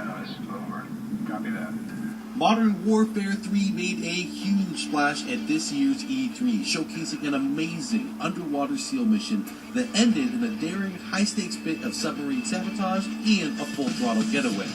advise. Over. Copy that. Modern Warfare 3 made a huge splash at this year's E3, showcasing an amazing underwater SEAL mission that ended in a daring, high-stakes bit of submarine sabotage and a full-throttle getaway.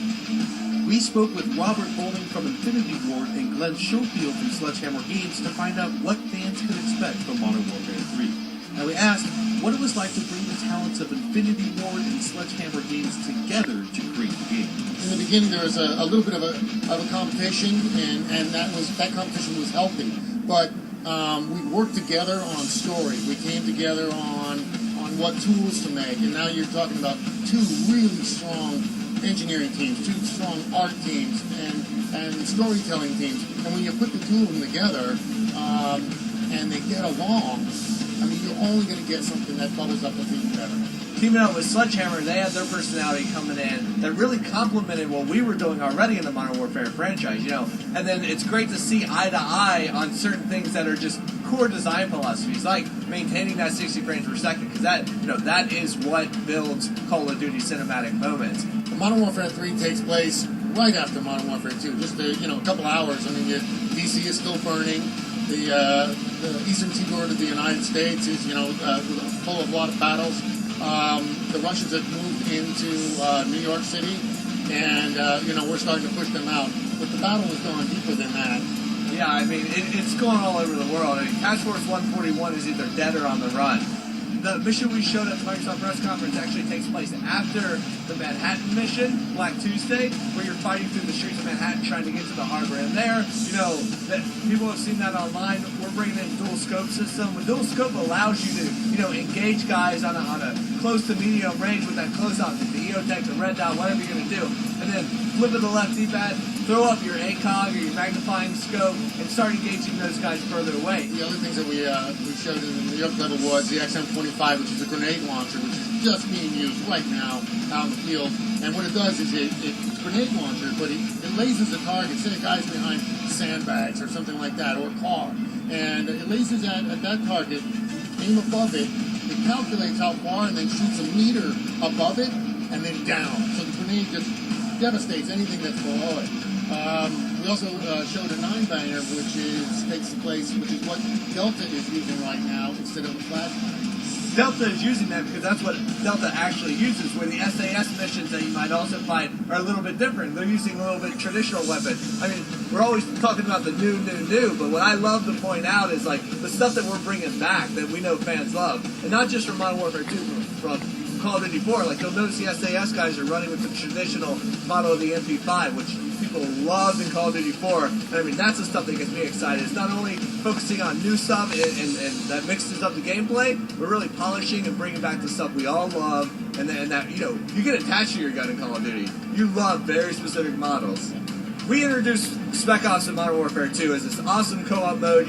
We spoke with Robert Bowling from Infinity Ward and Glenn Schofield from Sledgehammer Games to find out what fans could expect from Modern Warfare 3. And we asked what it was like to bring the talents of Infinity Ward and Sledgehammer Games together to create the game. In the beginning, there was a little bit of a competition, and that competition was healthy. But we worked together on story. We came together on what tools to make, and now you're talking about two really strong engineering teams, two strong art teams, and storytelling teams. And when you put the two of them together, and they get along, I mean, you're only going to get something that bubbles up with even better. Teaming up with Sledgehammer, they had their personality coming in that really complemented what we were doing already in the Modern Warfare franchise, And then it's great to see eye to eye on certain things that are just core design philosophies, like maintaining that 60 frames per second, because that is what builds Call of Duty cinematic moments. Modern Warfare 3 takes place right after Modern Warfare 2, just a couple hours. I mean, DC is still burning. The eastern seaboard of the United States is full of a lot of battles. The Russians have moved into New York City, and we're starting to push them out. But the battle is going deeper than that. Yeah, I mean, it's going all over the world. I mean, Task Force 141 is either dead or on the run. The mission we showed at the Microsoft press conference actually takes place after the Manhattan mission, Black Tuesday, where you're fighting through the streets of Manhattan trying to get to the harbor. And there, that people have seen that online. We're bringing in dual scope system. The dual scope allows you to, engage guys on a close to medium range with that close-up, the EOTech, the red dot, whatever you're going to do. And then flip of the left D-pad, throw up your ACOG or your magnifying scope, and start engaging those guys further away. The other things that we showed in the New York level was the XM25, which is a grenade launcher, which is just being used right now out in the field. And what it does is it's a grenade launcher, but it lasers a target, say a guy's behind sandbags or something like that, or a car. And it lasers at that target, aim above it, it calculates how far and then shoots a meter above it and then down. So the grenade just devastates anything that's below it. We also showed a 9-banger, which takes place, which is what Delta is using right now instead of a flashbang. Delta is using that because that's what Delta actually uses, where the SAS missions that you might also fight are a little bit different. They're using a little bit traditional weapon. I mean, we're always talking about the new, but what I love to point out is like the stuff that we're bringing back that we know fans love. And not just from Modern Warfare 2, from Call of Duty 4. Like, you'll notice the SAS guys are running with the traditional model of the MP5, which people loved in Call of Duty 4. And I mean, that's the stuff that gets me excited. It's not only focusing on new stuff and that mixes up the gameplay, but really polishing and bringing back the stuff we all love. And that, you get attached to your gun in Call of Duty. You love very specific models. We introduced Spec Ops in Modern Warfare 2 as this awesome co-op mode,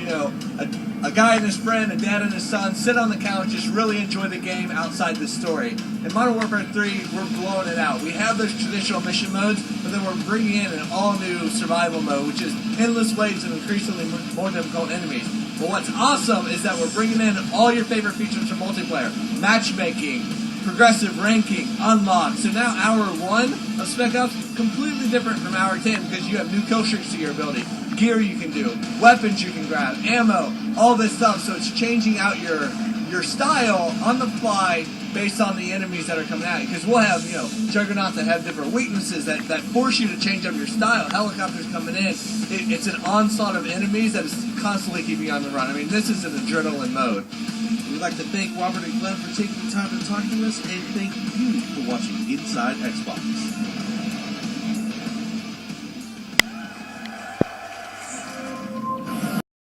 a guy and his friend, a dad and his son, sit on the couch, just really enjoy the game outside the story. In Modern Warfare 3, we're blowing it out. We have those traditional mission modes, but then we're bringing in an all-new survival mode, which is endless waves of increasingly more difficult enemies. But what's awesome is that we're bringing in all your favorite features from multiplayer. Matchmaking, progressive ranking, unlock. So now Hour 1 of Spec Ops, completely different from Hour 10 because you have new kill streaks to your ability. Gear you can do, weapons you can grab, ammo, all this stuff. So it's changing out your style on the fly based on the enemies that are coming at you. Because we'll have, juggernauts that have different weaknesses that force you to change up your style. Helicopters coming in. It's an onslaught of enemies that is constantly keeping you on the run. I mean, this is an adrenaline mode. We'd like to thank Robert and Glenn for taking the time to talk to us, and thank you for watching Inside Xbox.